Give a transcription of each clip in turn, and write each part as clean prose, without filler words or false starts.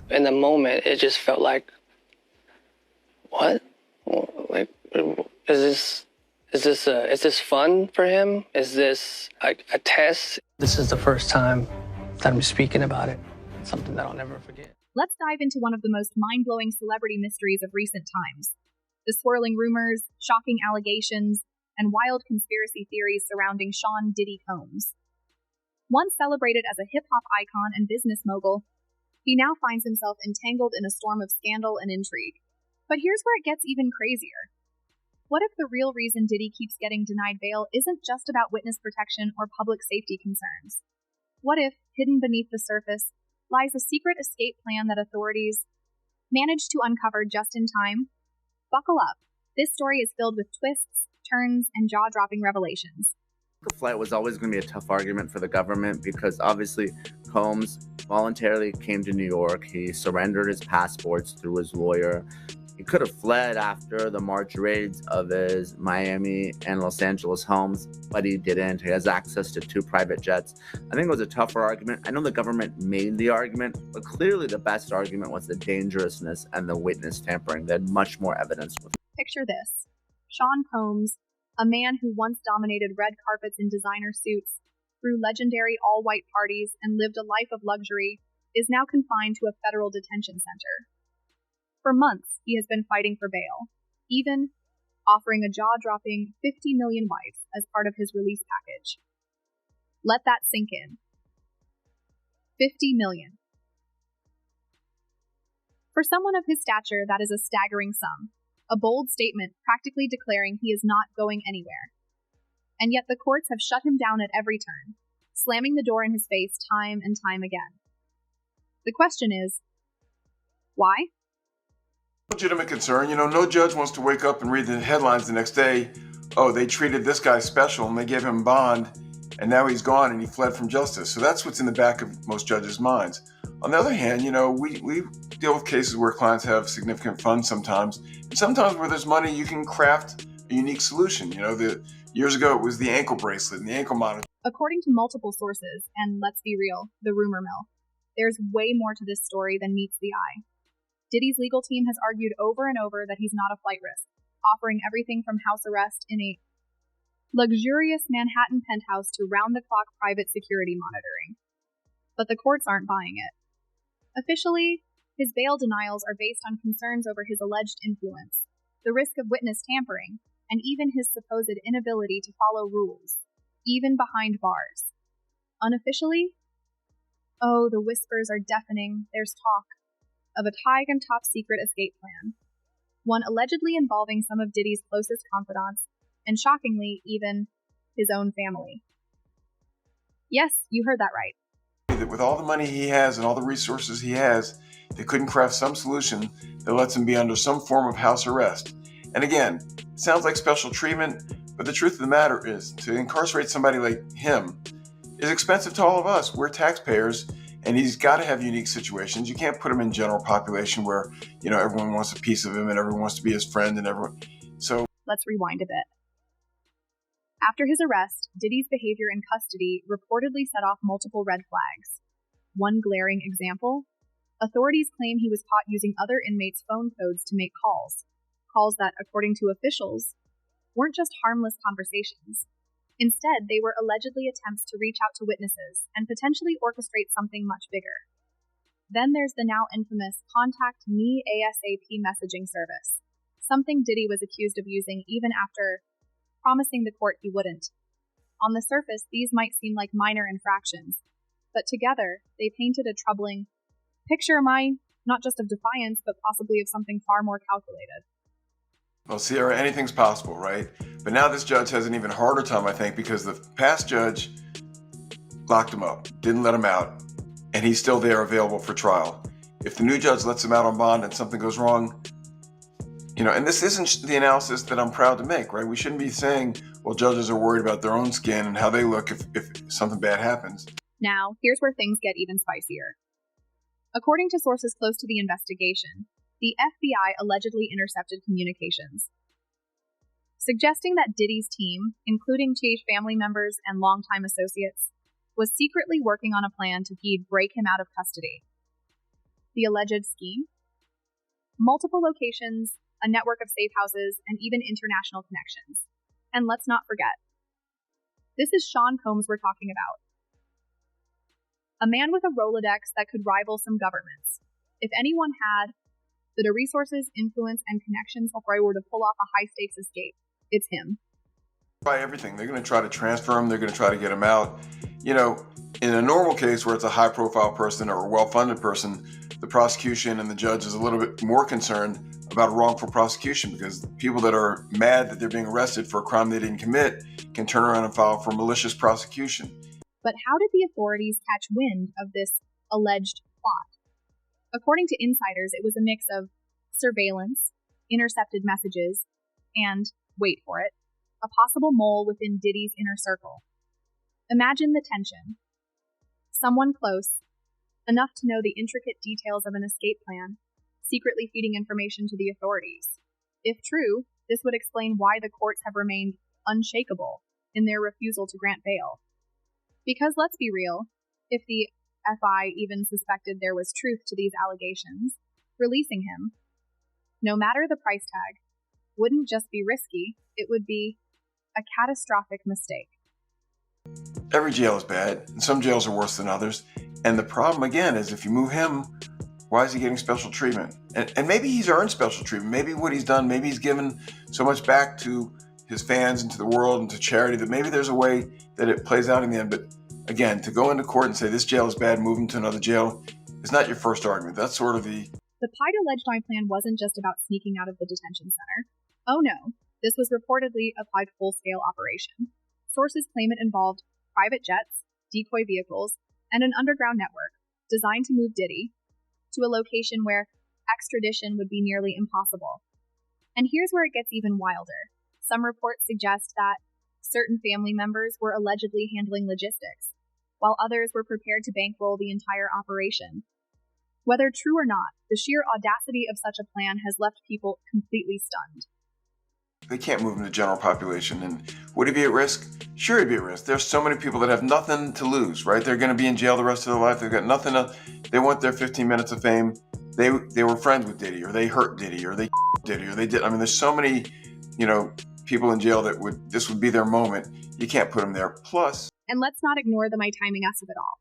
In the moment, it just felt like, what? Like, is this fun for him? Is this like a test? This is the first time that I'm speaking about it. It's something that I'll never forget. Let's dive into one of the most mind-blowing celebrity mysteries of recent times. The swirling rumors, shocking allegations, and wild conspiracy theories surrounding Sean Diddy Combs. Once celebrated as a hip-hop icon and business mogul, he now finds himself entangled in a storm of scandal and intrigue. But here's where it gets even crazier. What if the real reason Diddy keeps getting denied bail isn't just about witness protection or public safety concerns? What if, hidden beneath the surface, lies a secret escape plan that authorities managed to uncover just in time? Buckle up. This story is filled with twists, turns, and jaw-dropping revelations. The flight was always going to be a tough argument for the government because obviously Combs voluntarily came to New York. He surrendered his passports through his lawyer. He could have fled after the March raids of his Miami and Los Angeles homes, but he didn't. He has access to 2 private jets. I think it was a tougher argument. I know the government made the argument, but clearly the best argument was the dangerousness and the witness tampering. They had much more evidence. Picture this. Sean Combs, a man who once dominated red carpets in designer suits, threw legendary all-white parties, and lived a life of luxury, is now confined to a federal detention center. For months, he has been fighting for bail, even offering a jaw-dropping 50 million wipes as part of his release package. Let that sink in. 50 million. For someone of his stature, that is a staggering sum, a bold statement practically declaring he is not going anywhere. And yet the courts have shut him down at every turn, slamming the door in his face time and time again. The question is, why? Legitimate concern. No judge wants to wake up and read the headlines the next day. Oh, they treated this guy special and they gave him bond, and now he's gone and he fled from justice. So that's what's in the back of most judges' minds. On the other hand, we deal with cases where clients have significant funds sometimes, and sometimes where there's money, you can craft a unique solution. Years ago it was the ankle bracelet and the ankle monitor. According to multiple sources, and let's be real, the rumor mill, there's way more to this story than meets the eye. Diddy's legal team has argued over and over that he's not a flight risk, offering everything from house arrest in a luxurious Manhattan penthouse to round-the-clock private security monitoring. But the courts aren't buying it. Officially, his bail denials are based on concerns over his alleged influence, the risk of witness tampering, and even his supposed inability to follow rules, even behind bars. Unofficially? Oh, the whispers are deafening. There's talk of a tight and top-secret escape plan, one allegedly involving some of Diddy's closest confidants, and shockingly, even his own family. Yes, you heard that right. That with all the money he has and all the resources he has, they couldn't craft some solution that lets him be under some form of house arrest. And again, it sounds like special treatment, but the truth of the matter is, to incarcerate somebody like him is expensive to all of us. We're taxpayers, and he's got to have unique situations. You can't put him in general population where, everyone wants a piece of him and everyone wants to be his friend and everyone. So let's rewind a bit. After his arrest, Diddy's behavior in custody reportedly set off multiple red flags. One glaring example: authorities claim he was caught using other inmates' phone codes to make calls that, according to officials, weren't just harmless conversations. Instead, they were allegedly attempts to reach out to witnesses and potentially orchestrate something much bigger. Then there's the now infamous Contact Me ASAP messaging service, something Diddy was accused of using even after promising the court he wouldn't. On the surface, these might seem like minor infractions, but together, they painted a troubling picture not just of defiance, but possibly of something far more calculated. Well, Sierra, anything's possible, right? But now this judge has an even harder time, I think, because the past judge locked him up, didn't let him out, and he's still there available for trial. If the new judge lets him out on bond and something goes wrong, and this isn't the analysis that I'm proud to make, right? We shouldn't be saying, well, judges are worried about their own skin and how they look if something bad happens. Now, here's where things get even spicier. According to sources close to the investigation, the FBI allegedly intercepted communications, suggesting that Diddy's team, including Chase family members and longtime associates, was secretly working on a plan to, break him out of custody. The alleged scheme? Multiple locations, a network of safe houses, and even international connections. And let's not forget, this is Sean Combs we're talking about. A man with a Rolodex that could rival some governments. If anyone had the resources, influence, and connections were to pull off a high-stakes escape, it's him. Try everything. They're going to try to transfer him. They're going to try to get him out. You know, in a normal case where it's a high-profile person or a well-funded person, the prosecution and the judge is a little bit more concerned about a wrongful prosecution, because people that are mad that they're being arrested for a crime they didn't commit can turn around and file for malicious prosecution. But how did the authorities catch wind of this alleged plot? According to insiders, it was a mix of surveillance, intercepted messages, and, wait for it, a possible mole within Diddy's inner circle. Imagine the tension. Someone close, enough to know the intricate details of an escape plan, secretly feeding information to the authorities. If true, this would explain why the courts have remained unshakable in their refusal to grant bail. Because let's be real, if the FI even suspected there was truth to these allegations, releasing him, no matter the price tag, wouldn't just be risky, it would be a catastrophic mistake. Every jail is bad, and some jails are worse than others. And the problem, again, is if you move him, why is he getting special treatment? And maybe he's earned special treatment. Maybe what he's done, maybe he's given so much back to his fans and to the world and to charity that maybe there's a way that it plays out in the end. But again, to go into court and say this jail is bad, move him to another jail, is not your first argument. That's sort of the Pied alleged plan wasn't just about sneaking out of the detention center. Oh no, this was reportedly a Pied full-scale operation. Sources claim it involved private jets, decoy vehicles, and an underground network designed to move Diddy to a location where extradition would be nearly impossible. And here's where it gets even wilder. Some reports suggest that certain family members were allegedly handling logistics, while others were prepared to bankroll the entire operation. Whether true or not, the sheer audacity of such a plan has left people completely stunned. they can't move in the general population. And would he be at risk? Sure, he'd be at risk. There's so many people that have nothing to lose, right? They're going to be in jail the rest of their life. They've got nothing to, they want their 15 minutes of fame. They were friends with Diddy, or they hurt Diddy, or they Diddy, or they did. I mean, there's so many, people in jail that this would be their moment. You can't put them there. Plus, and let's not ignore the my timing us of it all.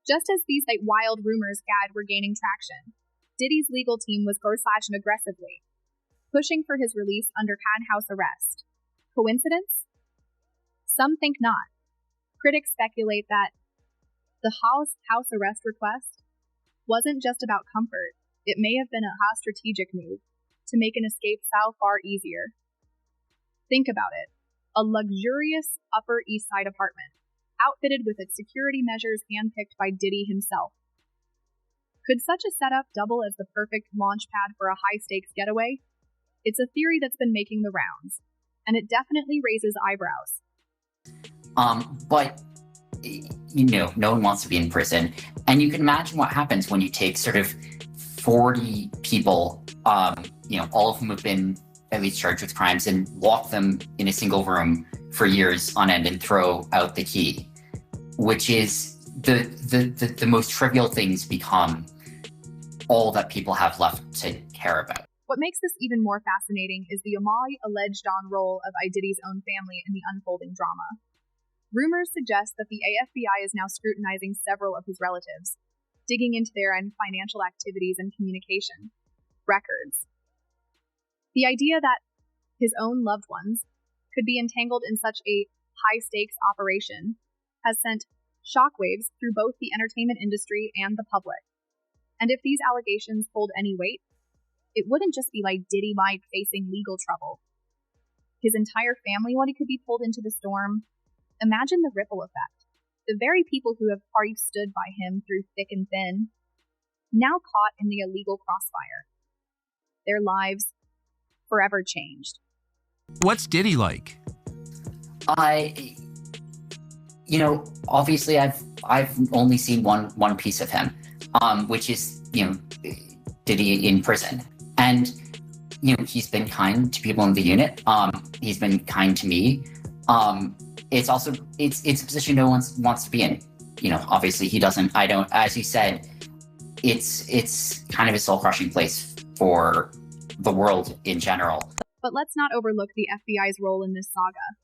Just as these wild rumors were gaining traction, Diddy's legal team was him aggressively, pushing for his release under house arrest. Coincidence? Some think not. Critics speculate that the house arrest request wasn't just about comfort. It may have been a strategic move to make an escape so far easier. Think about it. A luxurious Upper East Side apartment, outfitted with its security measures handpicked by Diddy himself. Could such a setup double as the perfect launch pad for a high-stakes getaway? It's a theory that's been making the rounds, and it definitely raises eyebrows. But no one wants to be in prison. And you can imagine what happens when you take sort of 40 people, all of whom have been at least charged with crimes, and lock them in a single room for years on end and throw out the key, which is the most trivial things become all that people have left to care about. What makes this even more fascinating is the alleged role of Diddy's own family in the unfolding drama. Rumors suggest that the AFBI is now scrutinizing several of his relatives, digging into their financial activities and communication records. The idea that his own loved ones could be entangled in such a high-stakes operation has sent shockwaves through both the entertainment industry and the public. And if these allegations hold any weight, it wouldn't just be Diddy facing legal trouble. His entire family could be pulled into the storm. Imagine the ripple effect. The very people who have already stood by him through thick and thin, now caught in the illegal crossfire. Their lives forever changed. What's Diddy like? Obviously I've only seen one piece of him, which is, Diddy in prison. And, he's been kind to people in the unit. He's been kind to me. It's a position no one wants to be in. Obviously he doesn't, as you said, it's kind of a soul-crushing place for the world in general. But let's not overlook the FBI's role in this saga.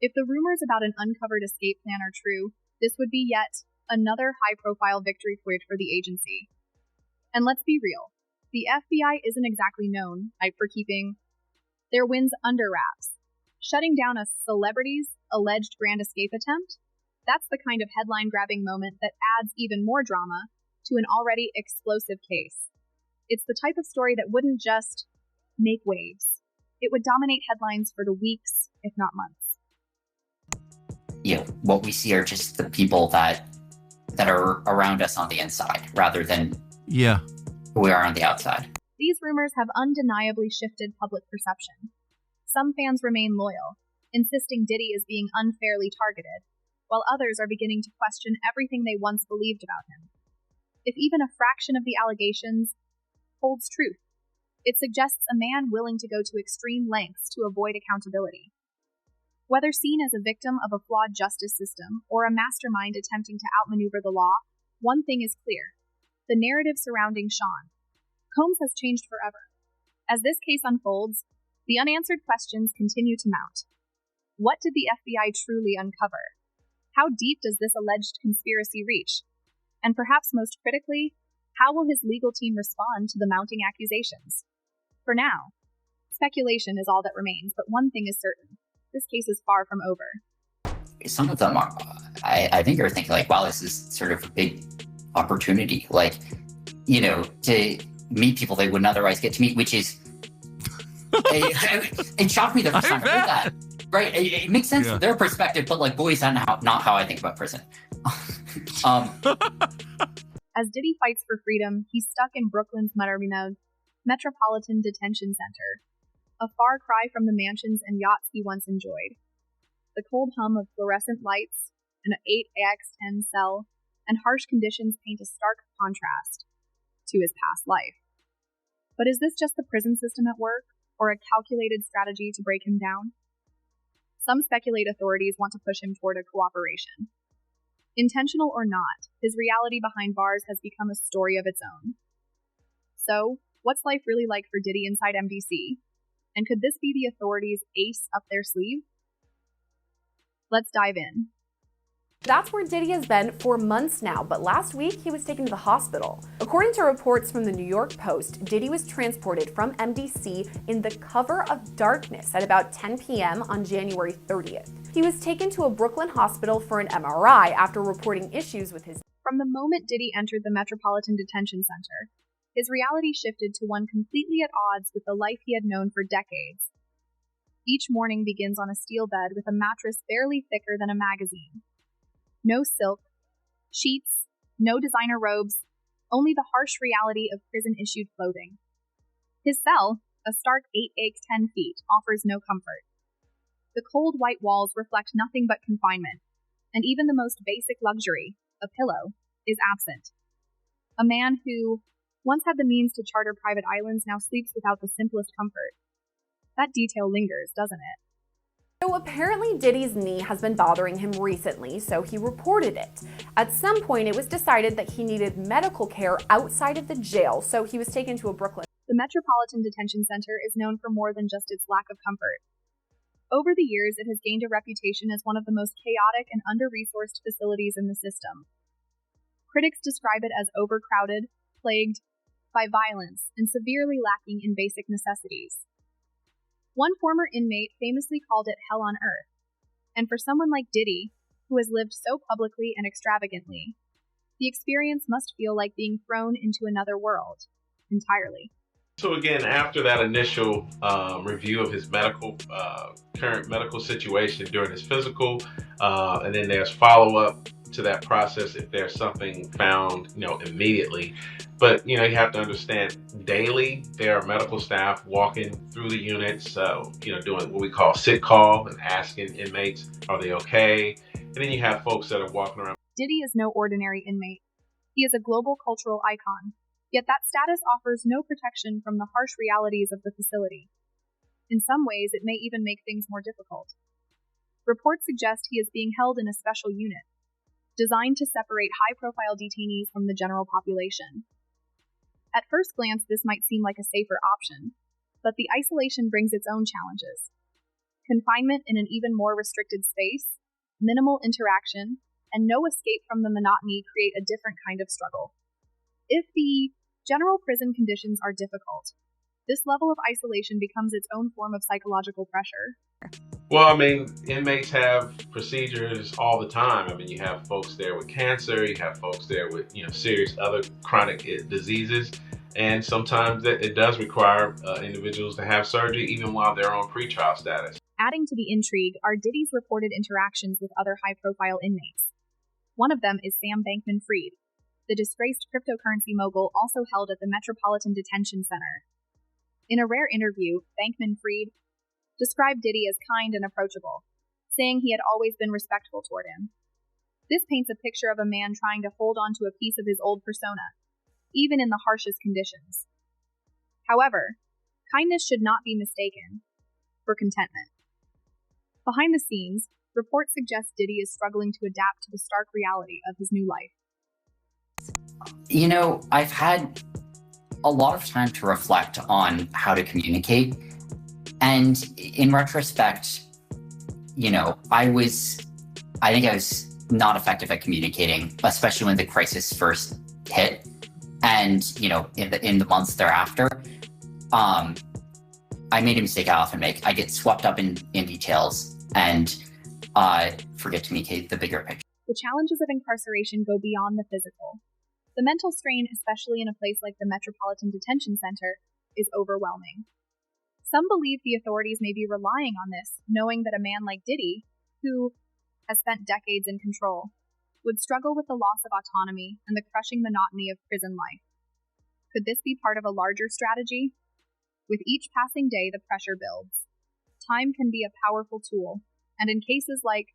If the rumors about an uncovered escape plan are true, this would be yet another high-profile victory point for the agency. And let's be real, the FBI isn't exactly known for keeping their wins under wraps. Shutting down a celebrity's alleged grand escape attempt? That's the kind of headline-grabbing moment that adds even more drama to an already explosive case. It's the type of story that wouldn't just make waves. It would dominate headlines for the weeks, if not months. What we see are just the people that are around us on the inside, rather than who we are on the outside. These rumors have undeniably shifted public perception. Some fans remain loyal, insisting Diddy is being unfairly targeted, while others are beginning to question everything they once believed about him. If even a fraction of the allegations holds truth, it suggests a man willing to go to extreme lengths to avoid accountability. Whether seen as a victim of a flawed justice system or a mastermind attempting to outmaneuver the law, one thing is clear. The narrative surrounding Sean Combs has changed forever. As this case unfolds, the unanswered questions continue to mount. What did the FBI truly uncover? How deep does this alleged conspiracy reach? And perhaps most critically, how will his legal team respond to the mounting accusations? For now, speculation is all that remains, but one thing is certain. This case is far from over. Some of them are, I think, are thinking like, wow, this is sort of a big opportunity, to meet people they wouldn't otherwise get to meet, which is, it shocked me the first time I heard that. Right? It makes sense from their perspective, but boy, is that not how I think about prison. As Diddy fights for freedom, he's stuck in Brooklyn's Metropolitan Detention Center, a far cry from the mansions and yachts he once enjoyed. The cold hum of fluorescent lights, an 8x10 cell, and harsh conditions paint a stark contrast to his past life. But is this just the prison system at work, or a calculated strategy to break him down? Some speculate authorities want to push him toward a cooperation. Intentional or not, his reality behind bars has become a story of its own. So, what's life really like for Diddy inside MDC? And could this be the authorities' ace up their sleeve? Let's dive in. That's where Diddy has been for months now, but last week he was taken to the hospital. According to reports from the New York Post, Diddy was transported from MDC in the cover of darkness at about 10 p.m. on January 30th. He was taken to a Brooklyn hospital for an MRI after reporting issues with his... From the moment Diddy entered the Metropolitan Detention Center, his reality shifted to one completely at odds with the life he had known for decades. Each morning begins on a steel bed with a mattress barely thicker than a magazine. No silk, sheets, no designer robes, only the harsh reality of prison-issued clothing. His cell, a stark 8x10 feet, offers no comfort. The cold white walls reflect nothing but confinement, and even the most basic luxury, a pillow, is absent. A man who once had the means to charter private islands now sleeps without the simplest comfort. That detail lingers, doesn't it? So apparently Diddy's knee has been bothering him recently, so he reported it. At some point, it was decided that he needed medical care outside of the jail, so he was taken to a Brooklyn. The Metropolitan Detention Center is known for more than just its lack of comfort. Over the years, it has gained a reputation as one of the most chaotic and under-resourced facilities in the system. Critics describe it as overcrowded, plagued by violence, and severely lacking in basic necessities. One former inmate famously called it hell on earth, and for someone like Diddy, who has lived so publicly and extravagantly, the experience must feel like being thrown into another world, entirely. So again, after that initial review of his current medical situation during his physical, and then there's follow-up to that process if there's something found, immediately. But, you have to understand, daily there are medical staff walking through the units, doing what we call sit call and asking inmates, are they okay? And then you have folks that are walking around. Diddy is no ordinary inmate. He is a global cultural icon, yet that status offers no protection from the harsh realities of the facility. In some ways, it may even make things more difficult. Reports suggest he is being held in a special unit, designed to separate high-profile detainees from the general population. At first glance, this might seem like a safer option, but the isolation brings its own challenges. Confinement in an even more restricted space, minimal interaction, and no escape from the monotony create a different kind of struggle. If the general prison conditions are difficult, this level of isolation becomes its own form of psychological pressure. Well, I mean, inmates have procedures all the time. I mean, you have folks there with cancer, you have folks there with, serious other chronic diseases. And sometimes it does require individuals to have surgery even while they're on pretrial status. Adding to the intrigue are Diddy's reported interactions with other high-profile inmates. One of them is Sam Bankman-Fried, the disgraced cryptocurrency mogul also held at the Metropolitan Detention Center. In a rare interview, Bankman-Fried described Diddy as kind and approachable, saying he had always been respectful toward him. This paints a picture of a man trying to hold on to a piece of his old persona, even in the harshest conditions. However, kindness should not be mistaken for contentment. Behind the scenes, reports suggest Diddy is struggling to adapt to the stark reality of his new life. I've had a lot of time to reflect on how to communicate. And in retrospect, I think I was not effective at communicating, especially when the crisis first hit. And, in the months thereafter, I made a mistake I often make. I get swept up in details and forget to communicate the bigger picture. The challenges of incarceration go beyond the physical. The mental strain, especially in a place like the Metropolitan Detention Center, is overwhelming. Some believe the authorities may be relying on this, knowing that a man like Diddy, who has spent decades in control, would struggle with the loss of autonomy and the crushing monotony of prison life. Could this be part of a larger strategy? With each passing day, the pressure builds. Time can be a powerful tool, and in cases like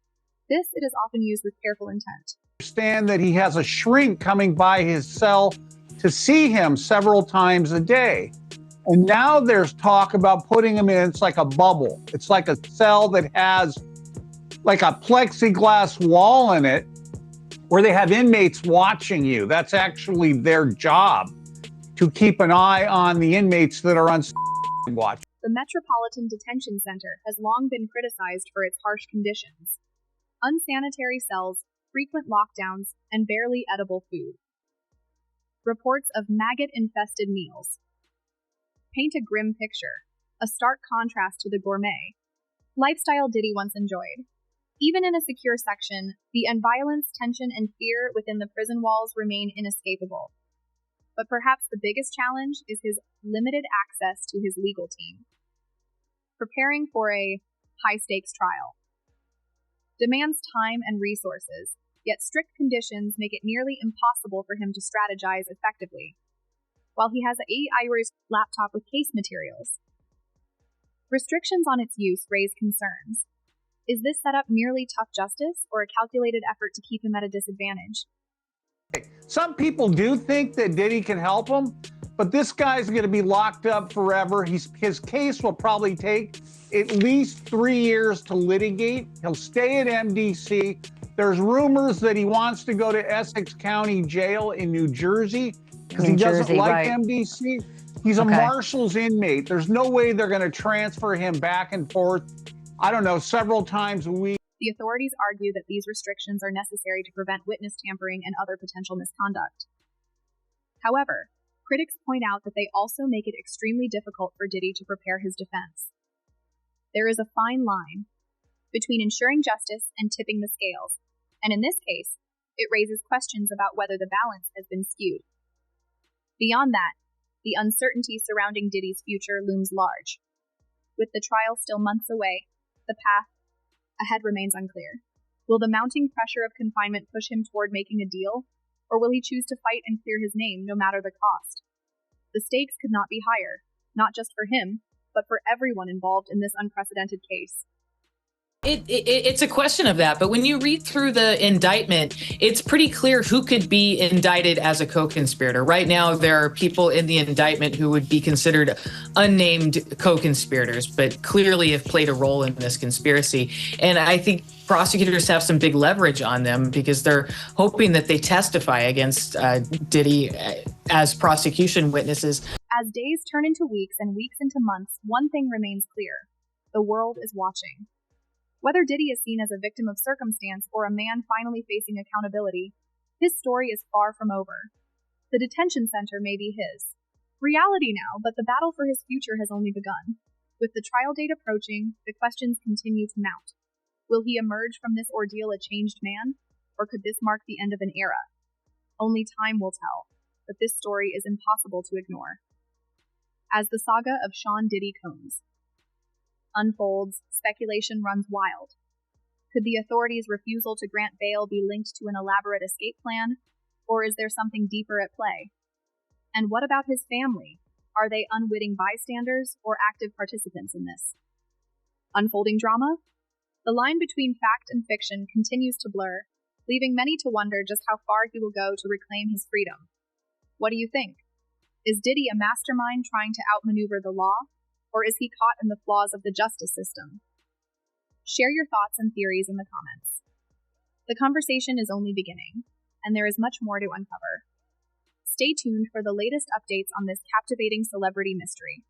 this, it is often used with careful intent. Understand that he has a shrink coming by his cell to see him several times a day. And now there's talk about putting him in, it's like a bubble. It's like a cell that has like a plexiglass wall in it where they have inmates watching you. That's actually their job, to keep an eye on the inmates that are on watch. The Metropolitan Detention Center has long been criticized for its harsh conditions. Unsanitary cells, frequent lockdowns, and barely edible food. Reports of maggot-infested meals paint a grim picture, a stark contrast to the gourmet lifestyle Diddy once enjoyed. Even in a secure section, the violence, tension, and fear within the prison walls remain inescapable. But perhaps the biggest challenge is his limited access to his legal team. Preparing for a high-stakes trial demands time and resources, yet strict conditions make it nearly impossible for him to strategize effectively, while he has an iris laptop with case materials. Restrictions on its use raise concerns. Is this setup merely tough justice or a calculated effort to keep him at a disadvantage? Some people do think that Diddy can help him, but this guy's going to be locked up forever. His case will probably take at least 3 years to litigate. He'll stay at MDC. There's rumors that he wants to go to Essex County Jail in New Jersey because he doesn't like MDC. He's a Marshals inmate. There's no way they're going to transfer him back and forth, several times a week. The authorities argue that these restrictions are necessary to prevent witness tampering and other potential misconduct. However, critics point out that they also make it extremely difficult for Diddy to prepare his defense. There is a fine line between ensuring justice and tipping the scales, and in this case, it raises questions about whether the balance has been skewed. Beyond that, the uncertainty surrounding Diddy's future looms large. With the trial still months away, the path ahead remains unclear. Will the mounting pressure of confinement push him toward making a deal, or will he choose to fight and clear his name no matter the cost? The stakes could not be higher, not just for him, but for everyone involved in this unprecedented case. It's a question of that, but when you read through the indictment, it's pretty clear who could be indicted as a co-conspirator. Right now, there are people in the indictment who would be considered unnamed co-conspirators, but clearly have played a role in this conspiracy. And I think prosecutors have some big leverage on them because they're hoping that they testify against Diddy as prosecution witnesses. As days turn into weeks and weeks into months, one thing remains clear. The world is watching. Whether Diddy is seen as a victim of circumstance or a man finally facing accountability, his story is far from over. The detention center may be his reality now, but the battle for his future has only begun. With the trial date approaching, the questions continue to mount. Will he emerge from this ordeal a changed man, or could this mark the end of an era? Only time will tell, but this story is impossible to ignore. As the saga of Sean Diddy Combs unfolds, speculation runs wild. Could the authorities' refusal to grant bail be linked to an elaborate escape plan, or is there something deeper at play? And what about his family? Are they unwitting bystanders or active participants in this unfolding drama? The line between fact and fiction continues to blur, leaving many to wonder just how far he will go to reclaim his freedom. What do you think? Is Diddy a mastermind trying to outmaneuver the law, or is he caught in the flaws of the justice system? Share your thoughts and theories in the comments. The conversation is only beginning, and there is much more to uncover. Stay tuned for the latest updates on this captivating celebrity mystery.